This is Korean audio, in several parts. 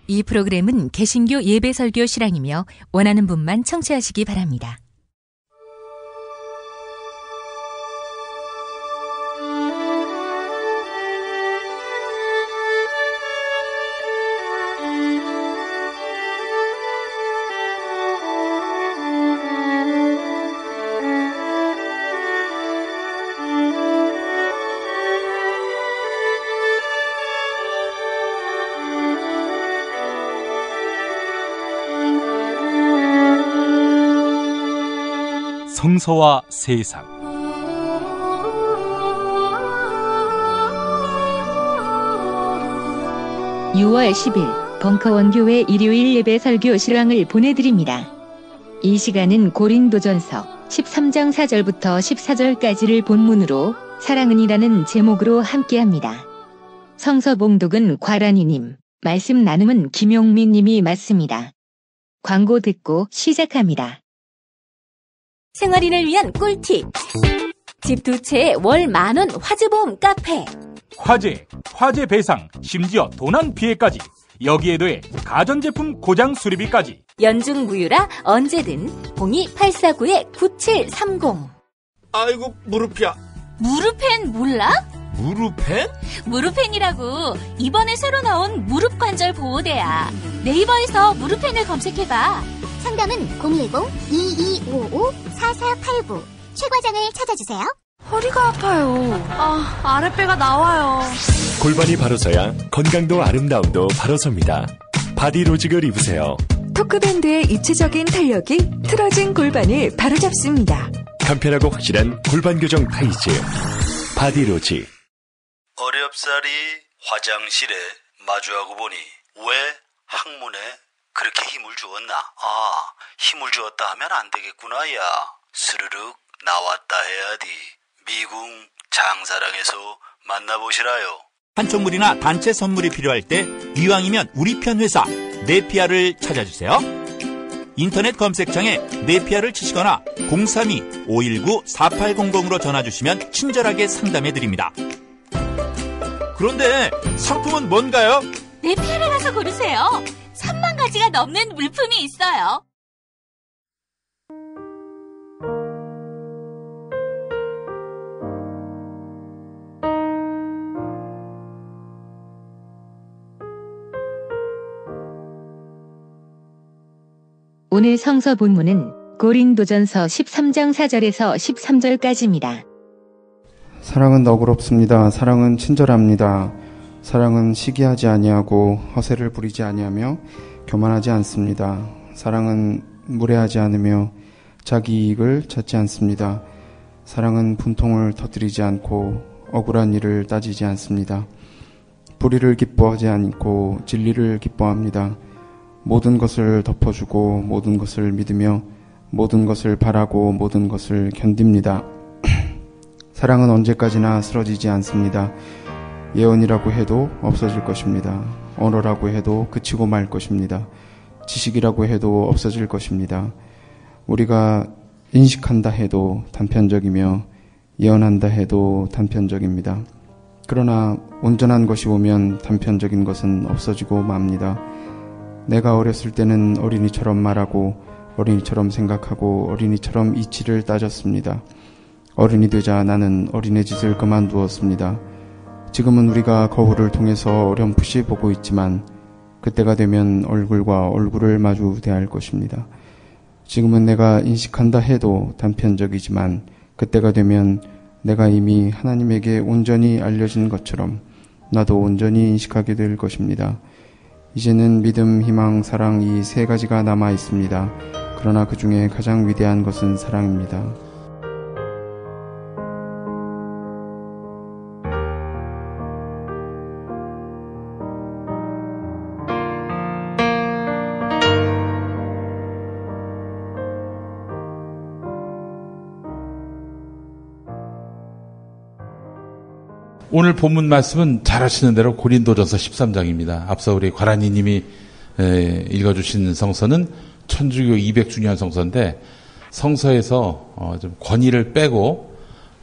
이 프로그램은 개신교 예배설교 실황이며 원하는 분만 청취하시기 바랍니다. 성서와 세상. (6월 10일) 벙커원교회 일요일 예배 설교 실황을 보내드립니다. 이 시간은 고린도전서 13장 4절부터 14절까지를 본문으로 사랑은이라는 제목으로 함께합니다. 성서 봉독은 과란이님, 말씀 나눔은 김용민님이 맡습니다. 광고 듣고 시작합니다. 생활인을 위한 꿀팁. 집 두 채에 월 10,000원 화재보험 카페. 화재 배상, 심지어 도난 피해까지. 여기에 더해 가전제품 고장 수리비까지. 연중 무휴라 언제든 02849-9730. 아이고 무릎이야. 무릎펜 몰라? 무릎펜? 무릎펜이라고 이번에 새로 나온 무릎 관절 보호대야. 네이버에서 무릎펜을 검색해봐. 상담은 010-2255-4489. 최 과장을 찾아주세요. 허리가 아파요. 아랫배가 나와요. 골반이 바로서야 건강도 아름다움도 바로섭니다. 바디로직을 입으세요. 토크밴드의 입체적인 탄력이 틀어진 골반을 바로잡습니다. 간편하고 확실한 골반 교정 타이즈 바디로직. 어렵사리 화장실에 마주하고 보니 왜 항문에 그렇게 힘을 주었나? 힘을 주었다 하면 안 되겠구나. 야, 스르륵 나왔다 해야지. 미궁 장사랑에서 만나보시라요. 한총물이나 단체 선물이 필요할 때 이왕이면 우리 편 회사 네피아를 찾아주세요. 인터넷 검색창에 네피아를 치시거나 032-519-4800으로 전화주시면 친절하게 상담해드립니다. 그런데 상품은 뭔가요? 네피아를 가서 고르세요. 3만 가지가 넘는 물품이 있어요. 오늘 성서 본문은 고린도전서 13장 4절에서 13절까지입니다. 사랑은 너그럽습니다. 사랑은 친절합니다. 사랑은 시기하지 아니하고 허세를 부리지 아니하며 교만하지 않습니다. 사랑은 무례하지 않으며 자기 이익을 찾지 않습니다. 사랑은 분통을 터뜨리지 않고 억울한 일을 따지지 않습니다. 불의를 기뻐하지 않고 진리를 기뻐합니다. 모든 것을 덮어주고 모든 것을 믿으며 모든 것을 바라고 모든 것을 견딥니다. 사랑은 언제까지나 쓰러지지 않습니다. 예언이라고 해도 없어질 것입니다. 언어라고 해도 그치고 말 것입니다. 지식이라고 해도 없어질 것입니다. 우리가 인식한다 해도 단편적이며 예언한다 해도 단편적입니다. 그러나 온전한 것이 오면 단편적인 것은 없어지고 맙니다. 내가 어렸을 때는 어린이처럼 말하고 어린이처럼 생각하고 어린이처럼 이치를 따졌습니다. 어른이 되자 나는 어린애 짓을 그만두었습니다. 지금은 우리가 거울을 통해서 어렴풋이 보고 있지만 그때가 되면 얼굴과 얼굴을 마주 대할 것입니다. 지금은 내가 인식한다 해도 단편적이지만 그때가 되면 내가 이미 하나님에게 온전히 알려진 것처럼 나도 온전히 인식하게 될 것입니다. 이제는 믿음, 희망, 사랑 이 세 가지가 남아 있습니다. 그러나 그 중에 가장 위대한 것은 사랑입니다. 오늘 본문 말씀은 잘 아시는 대로 고린도전서 13장입니다. 앞서 우리 과란이 님이 읽어주신 성서는 천주교 200주년 성서인데 성서에서 좀 권위를 빼고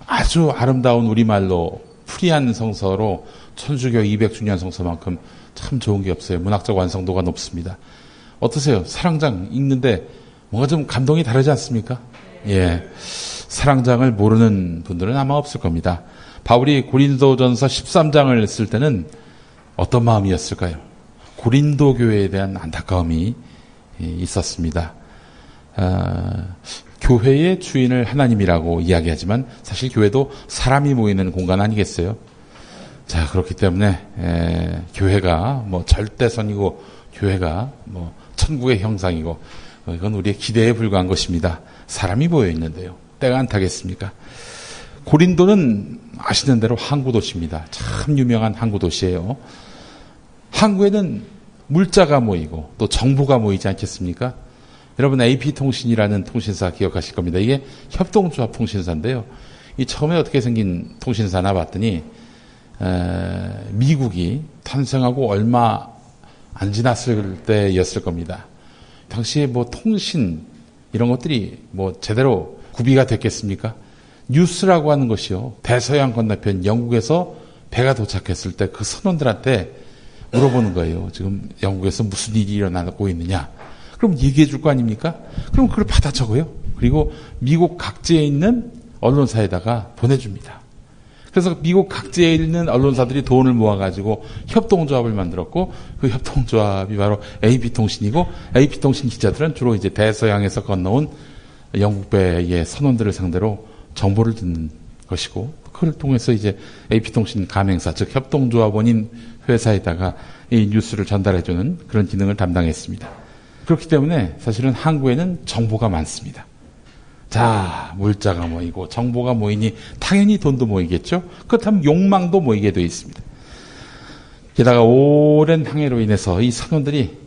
아주 아름다운 우리말로 프리한 성서로 천주교 200주년 성서만큼 참 좋은 게 없어요. 문학적 완성도가 높습니다. 어떠세요? 사랑장 읽는데 뭔가 좀 감동이 다르지 않습니까? 예. 사랑장을 모르는 분들은 아마 없을 겁니다. 바울이 고린도전서 13장을 쓸 때는 어떤 마음이었을까요? 고린도 교회에 대한 안타까움이 있었습니다. 교회의 주인을 하나님이라고 이야기하지만 사실 교회도 사람이 모이는 공간 아니겠어요? 자, 그렇기 때문에 교회가 뭐 절대선이고 교회가 뭐 천국의 형상이고 이건 우리의 기대에 불과한 것입니다. 사람이 모여 있는데요. 때가 안 타겠습니까? 고린도는 아시는 대로 항구 도시입니다. 참 유명한 항구 도시예요. 항구에는 물자가 모이고 또 정보가 모이지 않겠습니까? 여러분 AP통신이라는 통신사 기억하실 겁니다. 이게 협동조합 통신사인데요. 이 처음에 어떻게 생긴 통신사나 봤더니 미국이 탄생하고 얼마 안 지났을 때였을 겁니다. 당시에 뭐 통신 이런 것들이 뭐 제대로 구비가 됐겠습니까? 뉴스라고 하는 것이요. 대서양 건너편 영국에서 배가 도착했을 때 그 선원들한테 물어보는 거예요. 지금 영국에서 무슨 일이 일어나고 있느냐. 그럼 얘기해 줄 거 아닙니까? 그럼 그걸 받아 적어요. 그리고 미국 각지에 있는 언론사에다가 보내줍니다. 그래서 미국 각지에 있는 언론사들이 돈을 모아가지고 협동조합을 만들었고 그 협동조합이 바로 AP통신이고 AP통신 기자들은 주로 이제 대서양에서 건너온 영국배의 선원들을 상대로 정보를 듣는 것이고 그걸 통해서 이제 AP통신 가맹사 즉 협동조합원인 회사에다가 이 뉴스를 전달해주는 그런 기능을 담당했습니다. 그렇기 때문에 사실은 항구에는 정보가 많습니다. 자, 물자가 모이고 정보가 모이니 당연히 돈도 모이겠죠. 그렇다면 욕망도 모이게 되어 있습니다. 게다가 오랜 항해로 인해서 이 선원들이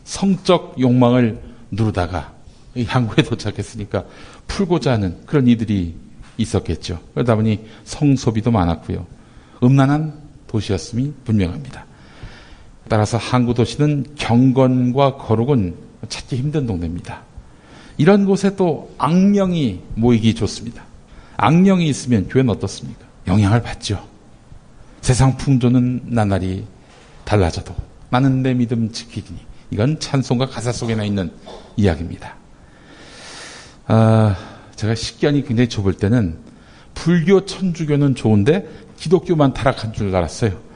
성적 욕망을 누르다가 이 항구에 도착했으니까 풀고자 하는 그런 이들이 있었겠죠. 그러다 보니 성소비도 많았고요. 음란한 도시였음이 분명합니다. 따라서 항구 도시는 경건과 거룩은 찾기 힘든 동네입니다. 이런 곳에 또 악령이 모이기 좋습니다. 악령이 있으면 교회는 어떻습니까? 영향을 받죠. 세상 풍조는 나날이 달라져도 나는 내 믿음 지키리니 이건 찬송가 가사 속에나 있는 이야기입니다. 제가 식견이 굉장히 좁을 때는 불교 천주교는 좋은데 기독교만 타락한 줄 알았어요.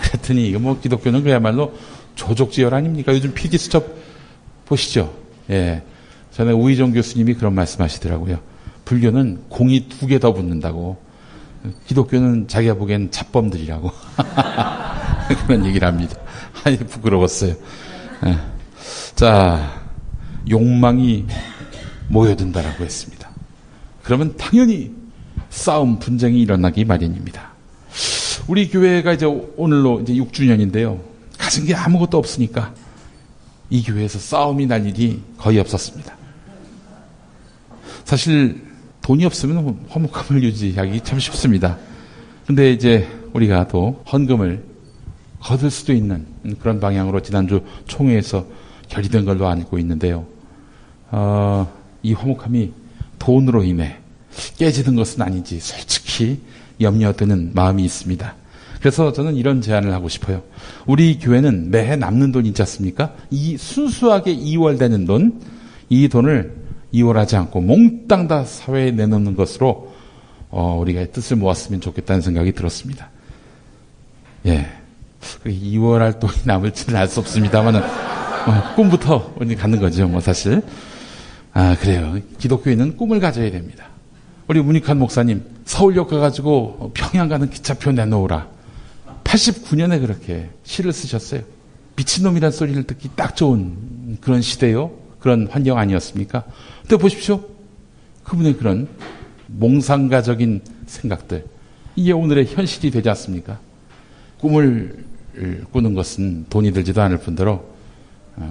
그랬더니 이거 뭐 기독교는 그야말로 조족지혈 아닙니까? 요즘 PD수첩 보시죠. 예. 전에 우희정 교수님이 그런 말씀하시더라고요. 불교는 공이 2개 더 붙는다고. 기독교는 자기가 보기엔 잡범들이라고. 그런 얘기를 합니다. 아니, 부끄러웠어요. 예. 자, 욕망이 모여든다라고 했습니다. 그러면 당연히 싸움, 분쟁이 일어나기 마련입니다. 우리 교회가 이제 오늘로 이제 6주년인데요. 가진 게 아무것도 없으니까 이 교회에서 싸움이 날 일이 거의 없었습니다. 사실 돈이 없으면 화목함을 유지하기 참 쉽습니다. 근데 이제 우리가 또 헌금을 거둘 수도 있는 그런 방향으로 지난주 총회에서 결의된 걸로 알고 있는데요. 이 화목함이 돈으로 인해 깨지는 것은 아닌지 솔직히 염려되는 마음이 있습니다. 그래서 저는 이런 제안을 하고 싶어요. 우리 교회는 매해 남는 돈 있지 않습니까? 이 순수하게 이월되는 돈, 이 돈을 이월하지 않고 몽땅 다 사회에 내놓는 것으로 우리가 뜻을 모았으면 좋겠다는 생각이 들었습니다. 예, 이월할 돈이 남을지는 알 수 없습니다만은 꿈부터 우리 갖는 거죠, 뭐 사실. 그래요. 기독교인은 꿈을 가져야 됩니다. 우리 문익환 목사님 서울역 가가지고 평양 가는 기차표 내놓으라. 89년에 그렇게 시를 쓰셨어요. 미친놈이란 소리를 듣기 딱 좋은 그런 시대요. 그런 환경 아니었습니까? 근데 보십시오. 그분의 그런 몽상가적인 생각들. 이게 오늘의 현실이 되지 않습니까? 꿈을 꾸는 것은 돈이 들지도 않을 뿐더러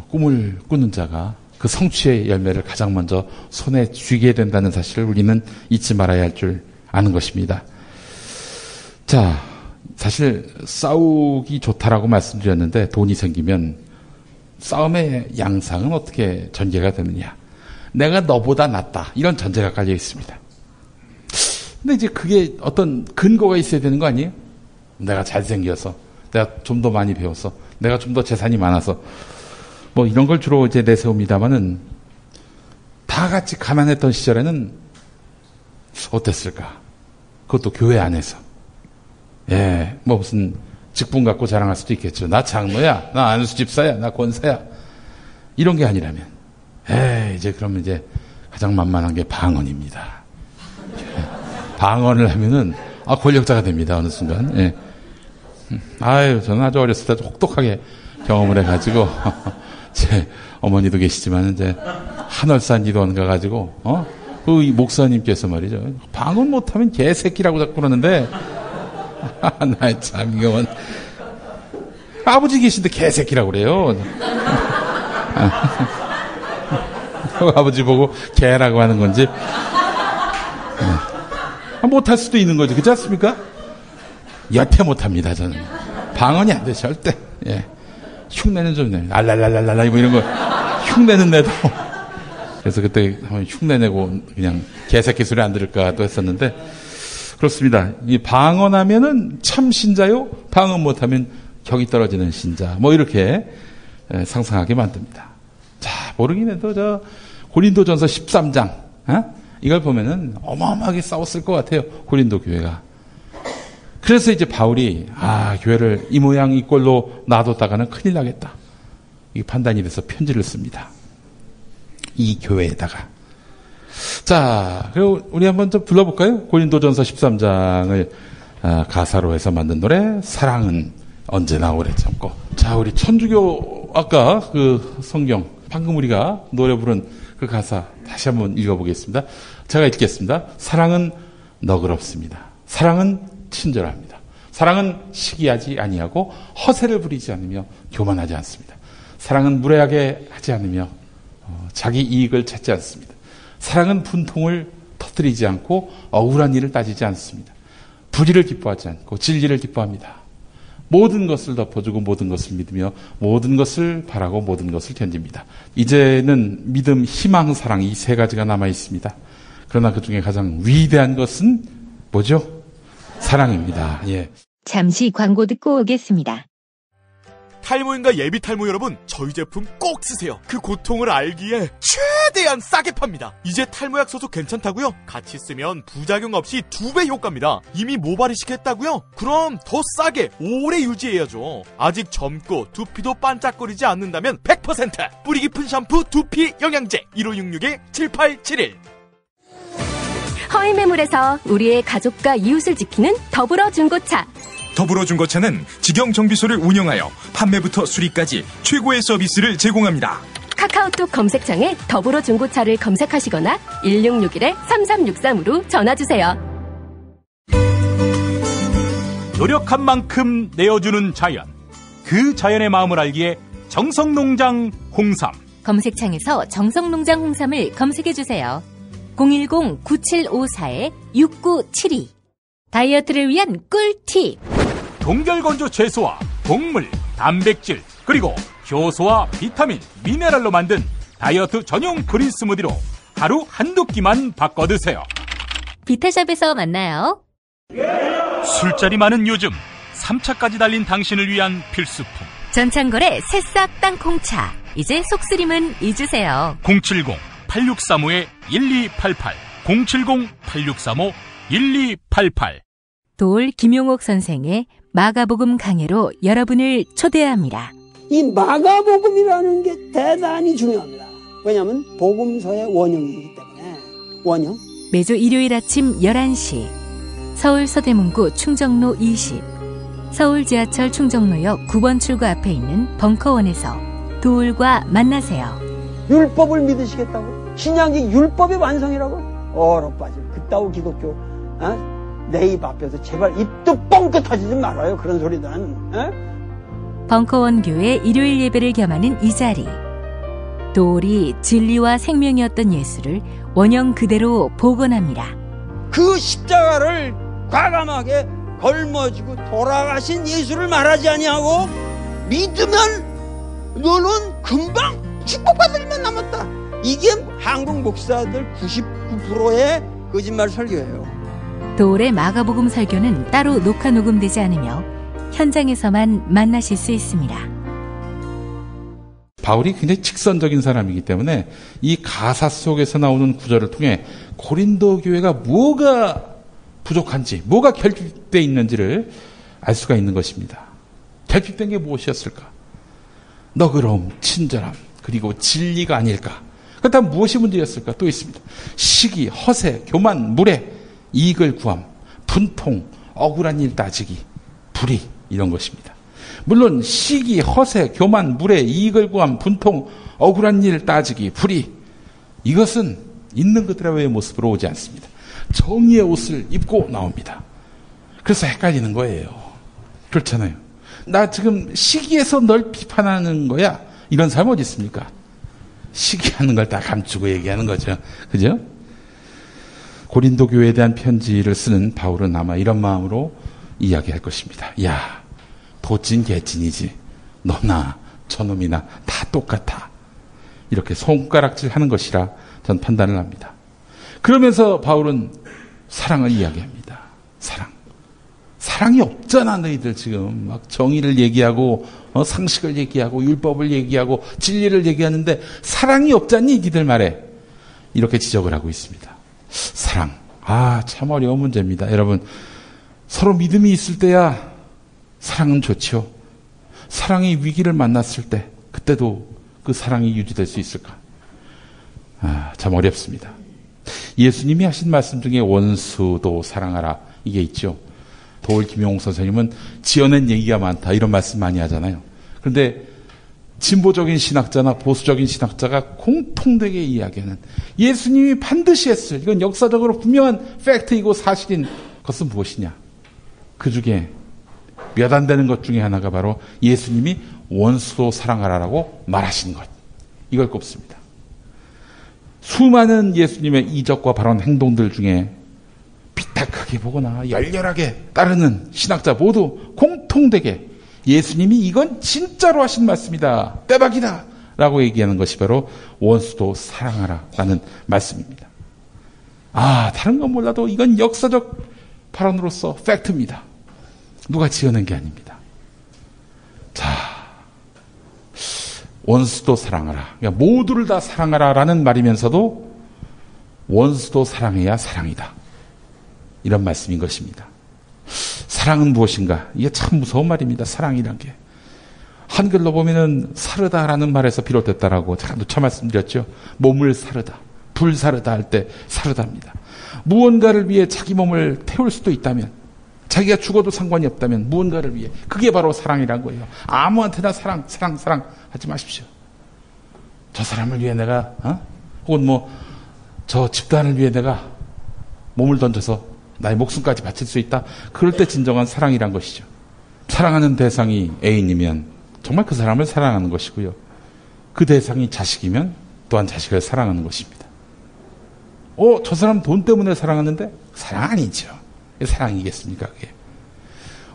꿈을 꾸는 자가 그 성취의 열매를 가장 먼저 손에 쥐게 된다는 사실을 우리는 잊지 말아야 할 줄 아는 것입니다. 자, 사실 싸우기 좋다라고 말씀드렸는데 돈이 생기면 싸움의 양상은 어떻게 전개가 되느냐. 내가 너보다 낫다. 이런 전제가 깔려 있습니다. 근데 이제 그게 어떤 근거가 있어야 되는 거 아니에요? 내가 잘생겨서, 내가 좀 더 많이 배웠어, 내가 좀 더 재산이 많아서, 뭐 이런 걸 주로 이제 내세웁니다만은, 다 같이 가난했던 시절에는 어땠을까? 그것도 교회 안에서. 예, 뭐 무슨 직분 갖고 자랑할 수도 있겠죠. 나 장로야, 나 안수 집사야, 나 권사야. 이런 게 아니라면, 이제 그러면 이제 가장 만만한 게 방언입니다. 방언을 하면은, 권력자가 됩니다, 어느 순간. 예. 저는 아주 어렸을 때 혹독하게 경험을 해가지고, 제 어머니도 계시지만, 이제, 한월산 기도원 가가지고, 그 목사님께서 말이죠. 방언 못하면 개새끼라고 자꾸 그러는데, 나 참, 이건. 아버지 계신데 개새끼라고 그래요. 아버지 보고 개라고 하는 건지. 못할 수도 있는 거죠. 그렇지 않습니까? 여태 못합니다, 저는. 방언이 안 돼, 절대. 예. 흉내는 좀 내. 알랄랄랄랄라, 뭐 이런 거. 흉내는 내도. 그래서 그때 한번 흉내내고 그냥 개새끼 소리 안 들을까도 했었는데, 그렇습니다. 이 방언하면은 참 신자요, 방언 못하면 격이 떨어지는 신자. 뭐 이렇게 상상하게 만듭니다. 자, 모르긴 해도 고린도전서 13장, 이걸 보면은 어마어마하게 싸웠을 것 같아요. 고린도 교회가. 그래서 이제 바울이, 교회를 이 모양 이 꼴로 놔뒀다가는 큰일 나겠다. 이 판단이 돼서 편지를 씁니다. 이 교회에다가. 자, 그리고 우리 한번 좀 불러볼까요? 고린도전서 13장을 가사로 해서 만든 노래, 사랑은 언제나 오래 참고. 자, 우리 천주교 아까 그 성경, 방금 우리가 노래 부른 그 가사 다시 한번 읽어보겠습니다. 제가 읽겠습니다. 사랑은 너그럽습니다. 사랑은 친절합니다. 사랑은 시기하지 아니하고 허세를 부리지 않으며 교만하지 않습니다. 사랑은 무례하게 하지 않으며 자기 이익을 찾지 않습니다. 사랑은 분통을 터뜨리지 않고 억울한 일을 따지지 않습니다. 불의를 기뻐하지 않고 진리를 기뻐합니다. 모든 것을 덮어주고 모든 것을 믿으며 모든 것을 바라고 모든 것을 견딥니다. 이제는 믿음, 희망, 사랑 이 세 가지가 남아 있습니다. 그러나 그 중에 가장 위대한 것은 뭐죠? 사랑입니다. 예. 잠시 광고 듣고 오겠습니다. 탈모인가 예비 탈모 여러분, 저희 제품 꼭 쓰세요. 그 고통을 알기에 최대한 싸게 팝니다. 이제 탈모약 소속 괜찮다고요? 같이 쓰면 부작용 없이 2배 효과입니다. 이미 모발이 식했다고요? 그럼 더 싸게 오래 유지해야죠. 아직 젊고 두피도 반짝거리지 않는다면 100% 뿌리 깊은 샴푸 두피 영양제 1566-7871. 허위 매물에서 우리의 가족과 이웃을 지키는 더불어 중고차. 더불어 중고차는 직영 정비소를 운영하여 판매부터 수리까지 최고의 서비스를 제공합니다. 카카오톡 검색창에 더불어 중고차를 검색하시거나 1661-3363으로 전화주세요. 노력한 만큼 내어주는 자연. 그 자연의 마음을 알기에 정성농장 홍삼. 검색창에서 정성농장 홍삼을 검색해주세요. 010-9754-6972. 다이어트를 위한 꿀팁. 동결건조 채소와 곡물, 단백질, 그리고 효소와 비타민, 미네랄로 만든 다이어트 전용 그린 스무디로 하루 한두 끼만 바꿔 드세요. 비타샵에서 만나요. 술자리 많은 요즘 3차까지 달린 당신을 위한 필수품. 전창걸의 새싹 땅콩차. 이제 속쓰림은 잊으세요. 070-8635-1288 070-8635-1288. 도올 김용옥 선생의 마가복음 강해로 여러분을 초대합니다. 이 마가복음이라는 게 대단히 중요합니다. 왜냐하면 복음서의 원형이기 때문에. 원형. 매주 일요일 아침 11시 서울 서대문구 충정로 20, 서울 지하철 충정로역 9번 출구 앞에 있는 벙커원에서 도울과 만나세요. 율법을 믿으시겠다고? 신약이 율법의 완성이라고? 얼어빠질 그따위 기독교 내 입 앞에서 제발 입도 뻥끗 터지지 말아요. 그런 소리는. 벙커원 교회 일요일 예배를 겸하는 이 자리. 도울이 진리와 생명이었던 예수를 원형 그대로 복원합니다. 그 십자가를 과감하게 걸머지고 돌아가신 예수를 말하지 아니하고 믿으면 너는 금방 축복받을 일만 남았다. 이게 한국 목사들 99%의 거짓말 설교예요. 도올의 마가복음 설교는 따로 녹화 녹음되지 않으며 현장에서만 만나실 수 있습니다. 바울이 굉장히 직선적인 사람이기 때문에 이 가사 속에서 나오는 구절을 통해 고린도 교회가 뭐가 부족한지, 뭐가 결핍되어 있는지를 알 수가 있는 것입니다. 결핍된 게 무엇이었을까? 너그러움, 친절함, 그리고 진리가 아닐까? 그렇다면 무엇이 문제였을까? 또 있습니다. 시기, 허세, 교만, 무례, 이익을 구함, 분통, 억울한 일 따지기, 불의, 이런 것입니다. 물론 시기, 허세, 교만, 무례, 이익을 구함, 분통, 억울한 일 따지기, 불의, 이것은 있는 그들의 모습으로 오지 않습니다. 정의의 옷을 입고 나옵니다. 그래서 헷갈리는 거예요. 그렇잖아요. 나 지금 시기에서 널 비판하는 거야? 이런 사람 어디 있습니까? 시기하는 걸 다 감추고 얘기하는 거죠. 그죠? 고린도 교회에 대한 편지를 쓰는 바울은 아마 이런 마음으로 이야기할 것입니다. 야, 도찐 개찐이지. 너나 저놈이나 다 똑같아. 이렇게 손가락질 하는 것이라 전 판단을 합니다. 그러면서 바울은 사랑을 이야기합니다. 사랑이 없잖아. 너희들 지금 막 정의를 얘기하고 상식을 얘기하고 율법을 얘기하고 진리를 얘기하는데 사랑이 없잖니 니들 말에. 이렇게 지적을 하고 있습니다. 사랑. 참 어려운 문제입니다. 여러분, 서로 믿음이 있을 때야 사랑은 좋죠. 사랑의 위기를 만났을 때 그때도 그 사랑이 유지될 수 있을까? 참 어렵습니다. 예수님이 하신 말씀 중에 원수도 사랑하라, 이게 있죠. 도올 김용옥 선생님은 지어낸 얘기가 많다, 이런 말씀 많이 하잖아요. 그런데 진보적인 신학자나 보수적인 신학자가 공통되게 이야기하는, 예수님이 반드시 했을, 이건 역사적으로 분명한 팩트이고 사실인 것은 무엇이냐? 그 중에 몇 안 되는 것 중에 하나가 바로 예수님이 원수도 사랑하라라고 말하신 것, 이걸 꼽습니다. 수많은 예수님의 이적과 발언, 행동들 중에 비탁하게 보거나 열렬하게 따르는 신학자 모두 공통되게 예수님이 이건 진짜로 하신 말씀이다, 대박이다 라고 얘기하는 것이 바로 원수도 사랑하라 라는 말씀입니다. 다른 건 몰라도 이건 역사적 발언으로서 팩트입니다. 누가 지어낸 게 아닙니다. 자, 원수도 사랑하라, 그러니까 모두를 다 사랑하라 라는 말이면서도 원수도 사랑해야 사랑이다, 이런 말씀인 것입니다. 사랑은 무엇인가? 이게 참 무서운 말입니다. 사랑이란 게. 한글로 보면은 사르다라는 말에서 비롯됐다라고 제가 누차 말씀드렸죠. 몸을 사르다, 불 사르다 할 때 사르다입니다. 무언가를 위해 자기 몸을 태울 수도 있다면, 자기가 죽어도 상관이 없다면 무언가를 위해, 그게 바로 사랑이란 거예요. 아무한테나 사랑 하지 마십시오. 저 사람을 위해 내가 혹은 저 집단을 위해 내가 몸을 던져서 나의 목숨까지 바칠 수 있다. 그럴 때 진정한 사랑이란 것이죠. 사랑하는 대상이 애인이면 정말 그 사람을 사랑하는 것이고요. 그 대상이 자식이면 또한 자식을 사랑하는 것입니다. 저 사람 돈 때문에 사랑하는데? 사랑 아니죠. 사랑이겠습니까, 그게?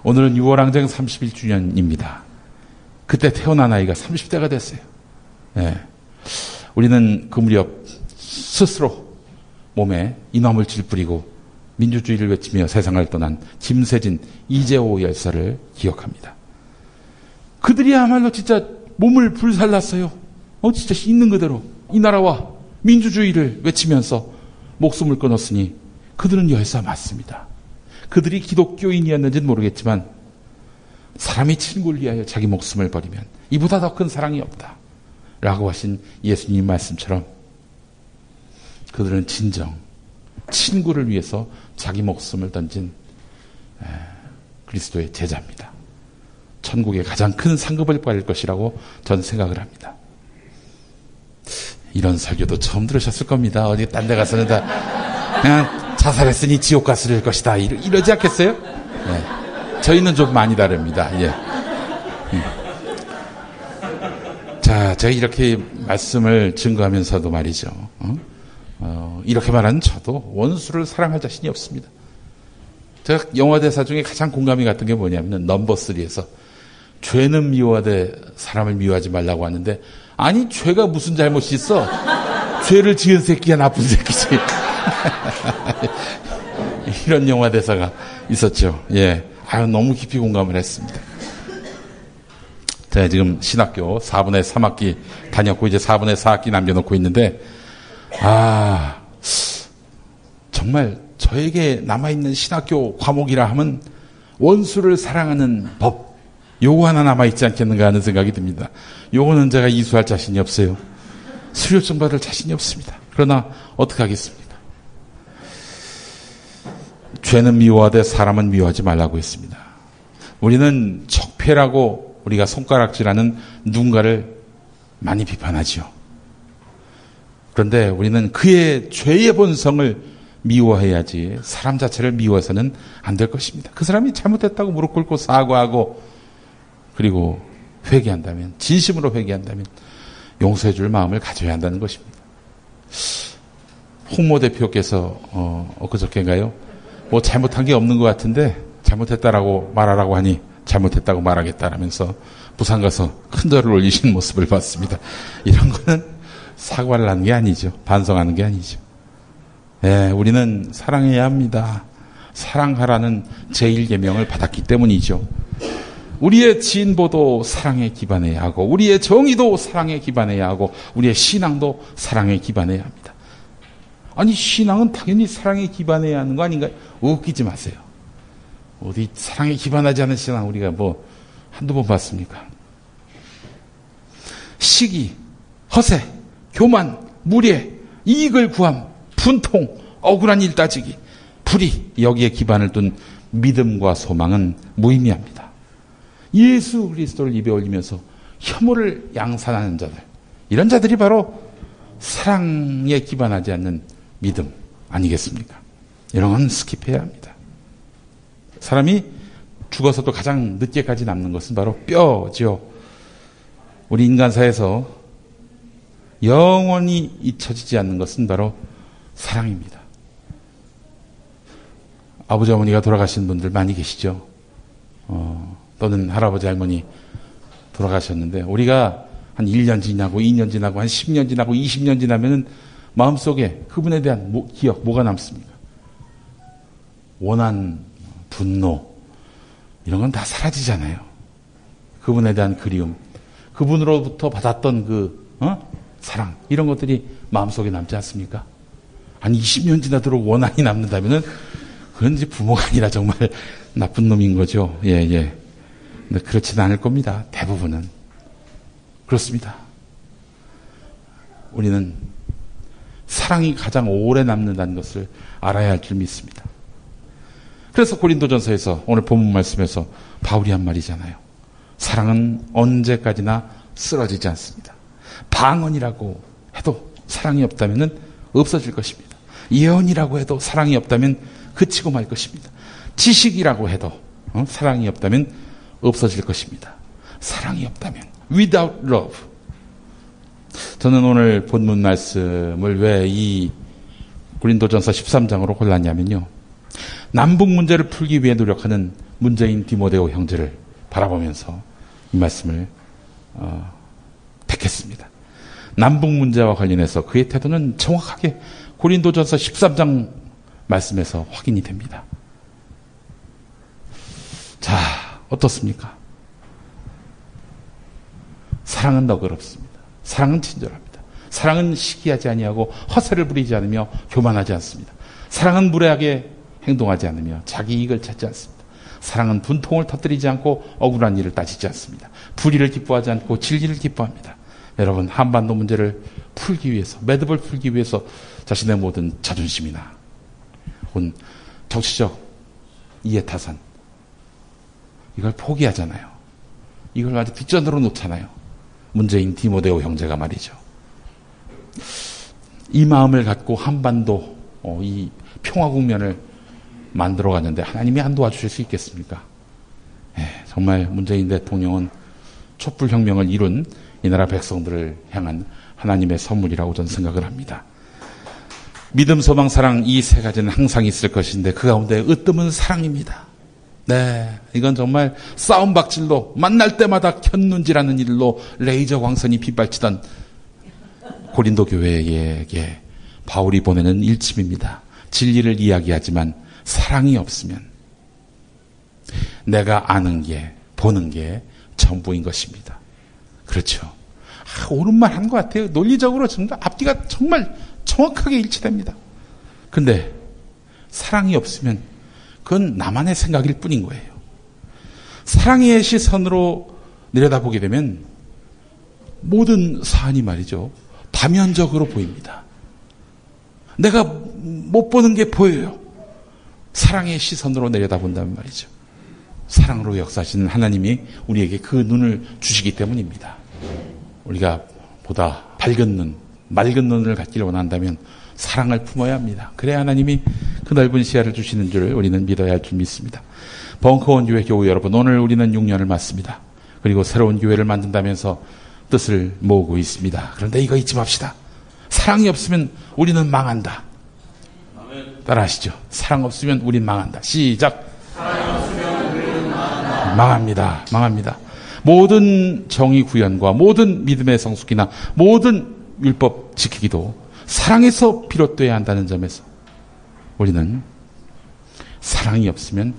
오늘은 6월 항쟁 31주년입니다. 그때 태어난 아이가 30대가 됐어요. 네. 우리는 그 무렵 스스로 몸에 인화물질 뿌리고 민주주의를 외치며 세상을 떠난 김세진, 이재호 열사를 기억합니다. 그들이야말로 진짜 몸을 불살랐어요. 진짜 있는 그대로 이 나라와 민주주의를 외치면서 목숨을 끊었으니 그들은 열사 맞습니다. 그들이 기독교인이었는지는 모르겠지만 사람이 친구를 위하여 자기 목숨을 버리면 이보다 더 큰 사랑이 없다 라고 하신 예수님 말씀처럼 그들은 진정 친구를 위해서 자기 목숨을 던진 그리스도의 제자입니다. 천국의 가장 큰 상급을 받을 것이라고 전 생각을 합니다. 이런 설교도 처음 들으셨을 겁니다. 어디 딴 데 가서는 다 그냥 자살했으니 지옥 갔을 것이다 이러지 않겠어요? 네. 저희는 좀 많이 다릅니다. 예. 자, 제가 이렇게 말씀을 증거하면서도 말이죠. 이렇게 말하는 저도 원수를 사랑할 자신이 없습니다. 제가 영화 대사 중에 가장 공감이 갔던 게 뭐냐면 넘버 3에서 죄는 미워하되 사람을 미워하지 말라고 하는데, 아니 죄가 무슨 잘못이 있어? 죄를 지은 새끼가 나쁜 새끼지. 이런 영화 대사가 있었죠. 예. 아유, 너무 깊이 공감을 했습니다. 제가 지금 신학교 4분의 3학기 다녔고 이제 4분의 4학기 남겨놓고 있는데, 정말 저에게 남아있는 신학교 과목이라 하면 원수를 사랑하는 법, 요거 하나 남아있지 않겠는가 하는 생각이 듭니다. 요거는 제가 이수할 자신이 없어요. 수료증 받을 자신이 없습니다. 그러나 어떻게 하겠습니까? 죄는 미워하되 사람은 미워하지 말라고 했습니다. 우리는 적폐라고 우리가 손가락질하는 누군가를 많이 비판하지요. 그런데 우리는 그의 죄의 본성을 미워해야지 사람 자체를 미워해서는 안 될 것입니다. 그 사람이 잘못했다고 무릎 꿇고 사과하고 그리고 회개한다면, 진심으로 회개한다면 용서해 줄 마음을 가져야 한다는 것입니다. 홍모 대표께서 엊그저께인가요? 뭐 잘못한 게 없는 것 같은데 잘못했다라고 말하라고 하니 잘못했다고 말하겠다라면서 부산 가서 큰 절을 올리신 모습을 봤습니다. 이런 거는 사과를 하는 게 아니죠. 반성하는 게 아니죠. 네, 우리는 사랑해야 합니다. 사랑하라는 제1계명을 받았기 때문이죠. 우리의 진보도 사랑에 기반해야 하고 우리의 정의도 사랑에 기반해야 하고 우리의 신앙도 사랑에 기반해야 합니다. 아니, 신앙은 당연히 사랑에 기반해야 하는 거 아닌가요? 웃기지 마세요. 어디 사랑에 기반하지 않은 신앙 우리가 뭐 한두 번 봤습니까? 시기, 허세, 교만, 무례, 이익을 구함, 분통, 억울한 일 따지기, 불의, 여기에 기반을 둔 믿음과 소망은 무의미합니다. 예수 그리스도를 입에 올리면서 혐오를 양산하는 자들, 이런 자들이 바로 사랑에 기반하지 않는 믿음 아니겠습니까? 이런 건 스킵해야 합니다. 사람이 죽어서도 가장 늦게까지 남는 것은 바로 뼈죠. 우리 인간사에서 영원히 잊혀지지 않는 것은 바로 사랑입니다. 아버지 어머니가 돌아가신 분들 많이 계시죠. 또는 할아버지 할머니 돌아가셨는데 우리가 한 1년 지나고 2년 지나고 한 10년 지나고 20년 지나면은 마음속에 그분에 대한 기억 뭐가 남습니까? 원한, 분노 이런 건 다 사라지잖아요. 그분에 대한 그리움, 그분으로부터 받았던 그 사랑 이런 것들이 마음속에 남지 않습니까? 한 20년 지나도록 원한이 남는다면은 그건 이제 부모가 아니라 정말 나쁜 놈인 거죠. 예. 근데 그렇지는 않을 겁니다. 대부분은. 그렇습니다. 우리는 사랑이 가장 오래 남는다는 것을 알아야 할 줄 믿습니다. 그래서 고린도전서에서 오늘 본문 말씀에서 바울이 한 말이잖아요. 사랑은 언제까지나 쓰러지지 않습니다. 방언이라고 해도 사랑이 없다면 없어질 것입니다. 예언이라고 해도 사랑이 없다면 그치고 말 것입니다. 지식이라고 해도 사랑이 없다면 없어질 것입니다. 사랑이 없다면 without love. 저는 오늘 본문 말씀을 왜 이 고린도전서 13장으로 골랐냐면요. 남북 문제를 풀기 위해 노력하는 문재인 디모데오 형제를 바라보면서 이 말씀을 택했습니다. 남북 문제와 관련해서 그의 태도는 정확하게 고린도전서 13장 말씀에서 확인이 됩니다. 자, 어떻습니까? 사랑은 너그럽습니다. 사랑은 친절합니다. 사랑은 시기하지 아니하고 허세를 부리지 않으며 교만하지 않습니다. 사랑은 무례하게 행동하지 않으며 자기 이익을 찾지 않습니다. 사랑은 분통을 터뜨리지 않고 억울한 일을 따지지 않습니다. 불의를 기뻐하지 않고 진리를 기뻐합니다. 여러분, 한반도 문제를 풀기 위해서, 매듭을 풀기 위해서 자신의 모든 자존심이나 혹은 정치적 이해타산 이걸 포기하잖아요. 이걸 아주 뒷전으로 놓잖아요. 문재인 디모데오 형제가 말이죠. 이 마음을 갖고 한반도 이 평화 국면을 만들어가는데 하나님이 안 도와주실 수 있겠습니까? 정말 문재인 대통령은 촛불혁명을 이룬 이 나라 백성들을 향한 하나님의 선물이라고 저는 생각을 합니다. 믿음, 소망, 사랑 이 세 가지는 항상 있을 것인데 그 가운데 으뜸은 사랑입니다. 네, 이건 정말 싸움박질로 만날 때마다 켰눈질하는 일로 레이저 광선이 빗발치던 고린도 교회에게 바울이 보내는 일침입니다. 진리를 이야기하지만 사랑이 없으면 내가 아는 게, 보는 게 전부인 것입니다. 그렇죠. 옳은 말 한 것 같아요. 논리적으로 정말 앞뒤가 정말 정확하게 일치됩니다. 근데 사랑이 없으면 그건 나만의 생각일 뿐인 거예요. 사랑의 시선으로 내려다보게 되면 모든 사안이 말이죠, 다면적으로 보입니다. 내가 못 보는 게 보여요. 사랑의 시선으로 내려다본다면 말이죠. 사랑으로 역사하시는 하나님이 우리에게 그 눈을 주시기 때문입니다. 우리가 보다 밝은 눈, 맑은 눈을 갖기를 원한다면 사랑을 품어야 합니다. 그래야 하나님이 그 넓은 시야를 주시는 줄 우리는 믿어야 할 줄 믿습니다. 벙커원 교회 교우 여러분, 오늘 우리는 6년을 맞습니다. 그리고 새로운 교회를 만든다면서 뜻을 모으고 있습니다. 그런데 이거 잊지 맙시다. 사랑이 없으면 우리는 망한다. 따라하시죠. 사랑 없으면 우린 망한다. 시작. 사랑이 없으면 우리는 망한다. 망합니다. 망합니다. 모든 정의 구현과 모든 믿음의 성숙이나 모든 율법 지키기도 사랑에서 비롯돼야 한다는 점에서 우리는 사랑이 없으면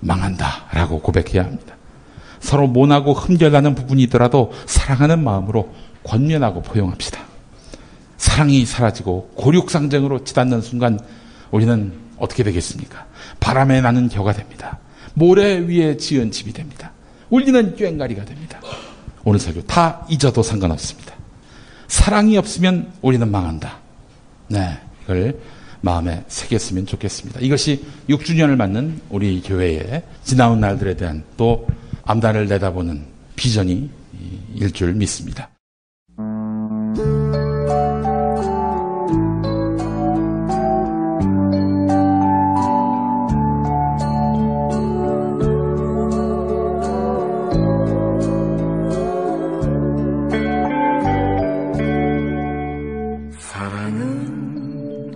망한다라고 고백해야 합니다. 서로 모나고 흠결나는 부분이 있더라도 사랑하는 마음으로 권면하고 포용합시다. 사랑이 사라지고 곤욕상쟁으로 치닫는 순간 우리는 어떻게 되겠습니까? 바람에 나는 겨가 됩니다. 모래 위에 지은 집이 됩니다. 울리는 꽹가리가 됩니다. 오늘 설교 다 잊어도 상관없습니다. 사랑이 없으면 우리는 망한다. 네, 이걸 마음에 새겼으면 좋겠습니다. 이것이 6주년을 맞는 우리 교회의 지나온 날들에 대한 또 앞날을 내다보는 비전이 일 줄 믿습니다.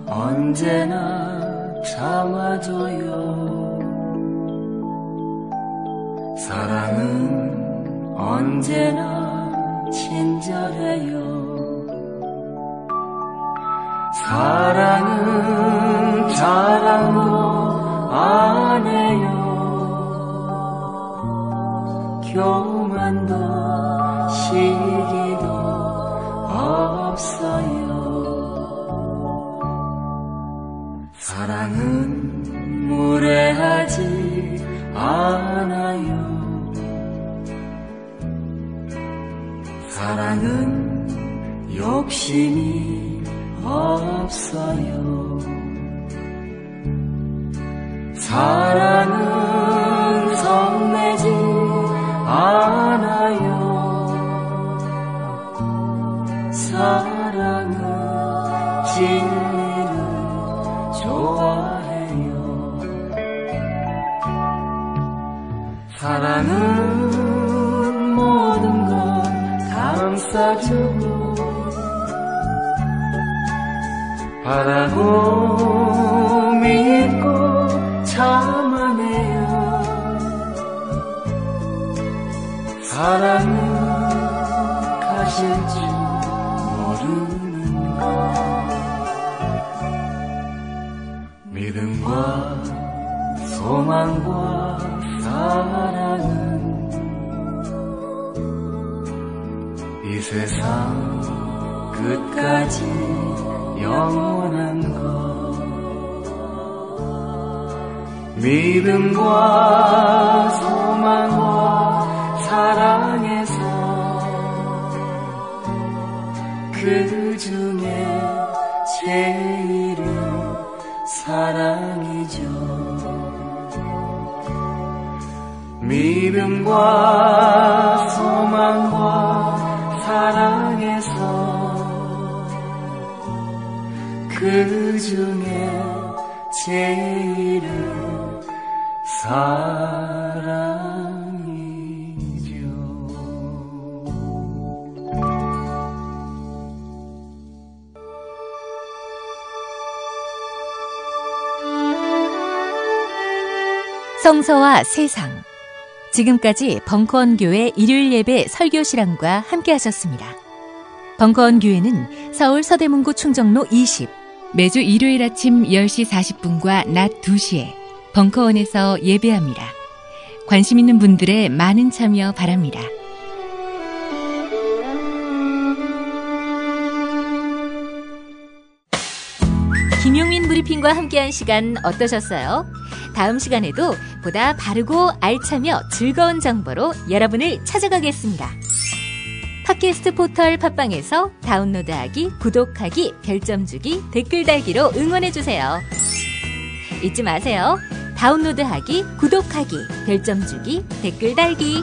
언제나 참아줘요. 사랑은 언제나 친절해요. 사랑은 자랑도 안 해요. 교만도 시기도 없어요. 사랑은 무례하지 않아요. 사랑은 욕심이 없어요. 사랑은 성내지 않아요. 사랑은 진리를 좋아해요. 사랑은 모든 걸 감싸주고 바라고 믿고 참아내요. 사랑은 가실 줄 모르는 것. 믿음과 소망과 사랑은 이 세상 끝까지 영원한 것. 믿음과 소망과 사랑에서 그 중에 제일은 사랑이죠. 믿음과 소망과 사랑에서 그 중에 제일은 사랑이죠. 성서와 세상. 지금까지 벙커원 교회 일요일 예배 설교 실황과 함께 하셨습니다. 벙커원 교회는 서울 서대문구 충정로 20, 매주 일요일 아침 10시 40분과 낮 2시에 벙커원에서 예배합니다. 관심 있는 분들의 많은 참여 바랍니다. 김용민 브리핑과 함께한 시간 어떠셨어요? 다음 시간에도 보다 바르고 알차며 즐거운 정보로 여러분을 찾아가겠습니다. 팟캐스트 포털 팟빵에서 다운로드하기, 구독하기, 별점 주기, 댓글 달기로 응원해주세요. 잊지 마세요. 다운로드하기, 구독하기, 별점 주기, 댓글 달기.